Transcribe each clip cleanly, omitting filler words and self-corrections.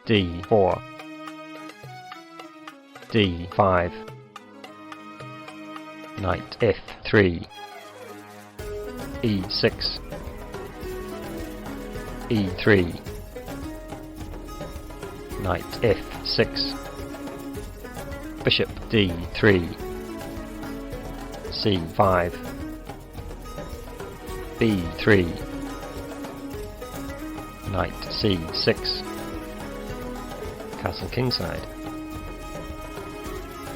d4, d5, knight f3, e6, e3, knight f6, bishop d3, c5, b3, knight c6, castle kingside,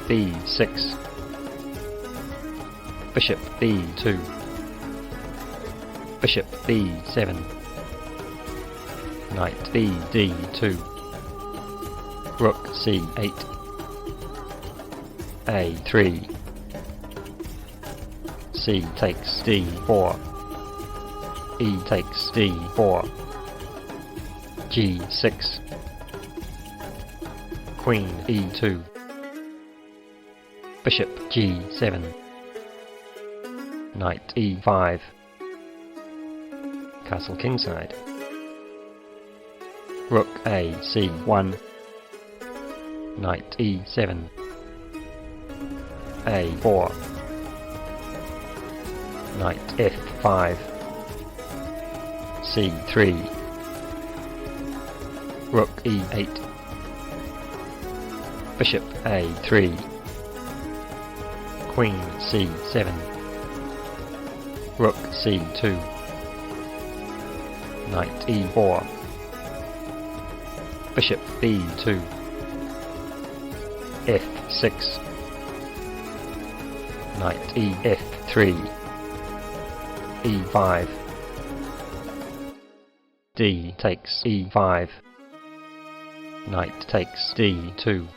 b6, bishop b2, bishop b7, knight bd2, rook c8, a3, c takes d4, e takes d4, g6, queen e2, bishop g7, knight e5, castle kingside, rook a c1, knight e7, a4, knight f5, c3, rook e8, bishop a3, queen c7, rook c2, knight e4, bishop b2, f6, knight ef3, e5, d takes e5, knight takes d2,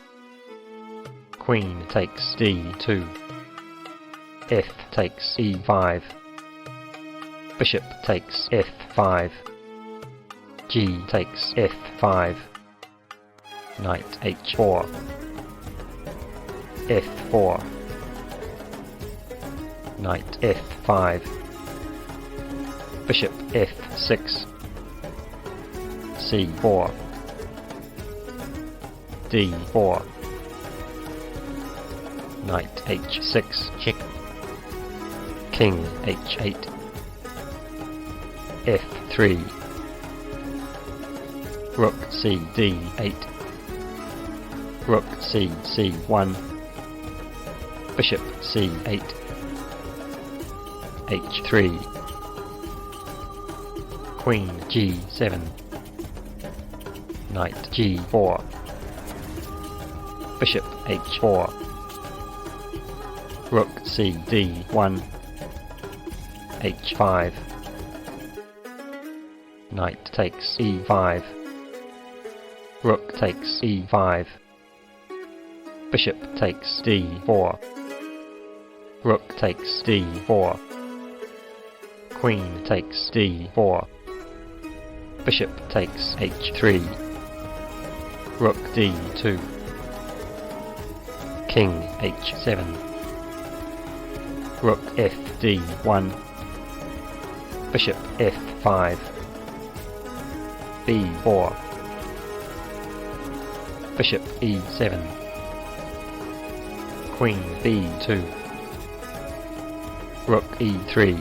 queen takes d2, f takes e5, bishop takes f5, g takes f5, knight h4, f4, knight f5, bishop f6, c4, d4, knight h6, check, king h8, f3, rook c d8, rook c c1, bishop c8, h3, queen g7, knight g4, bishop h4, rook c d1, h5, knight takes e5, rook takes e5, bishop takes d4, rook takes d4, queen takes d4, bishop takes h3, rook d2, king h7, rook fd1, bishop f5, b4, bishop e7, queen b2, rook e3,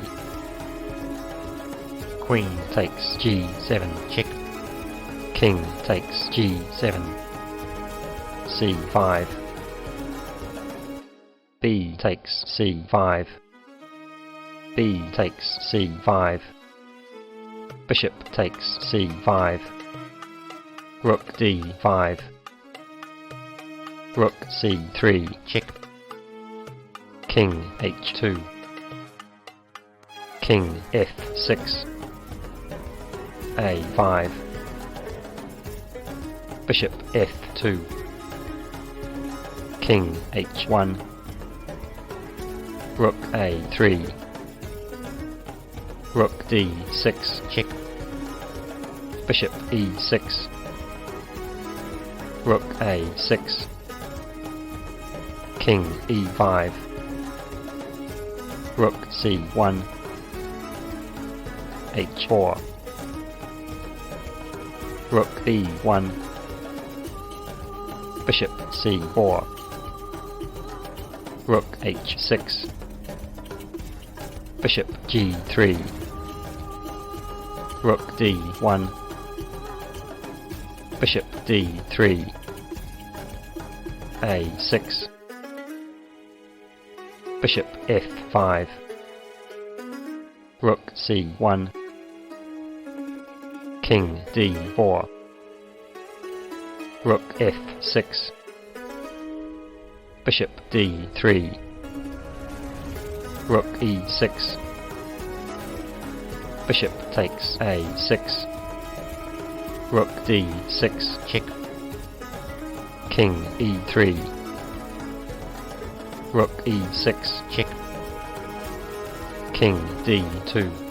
queen takes g7, check, king takes g7, c5, b takes c5, b takes c5, bishop takes c5, rook d5, rook c3, check, king h2, king f6, a5, bishop f2, king h1, rook a3, rook d6, check, bishop e6, rook a6, king e5, rook c1, h4, rook b1, Bishop c4. Rook h6. Bishop g3. Rook d1. Bishop d3. a6. Bishop f5. Rook c1. King d4. Rook f6. Bishop d3. Rook e6. Bishop takes a6. Rook d6 check. King e3. Rook e6 check. King d2.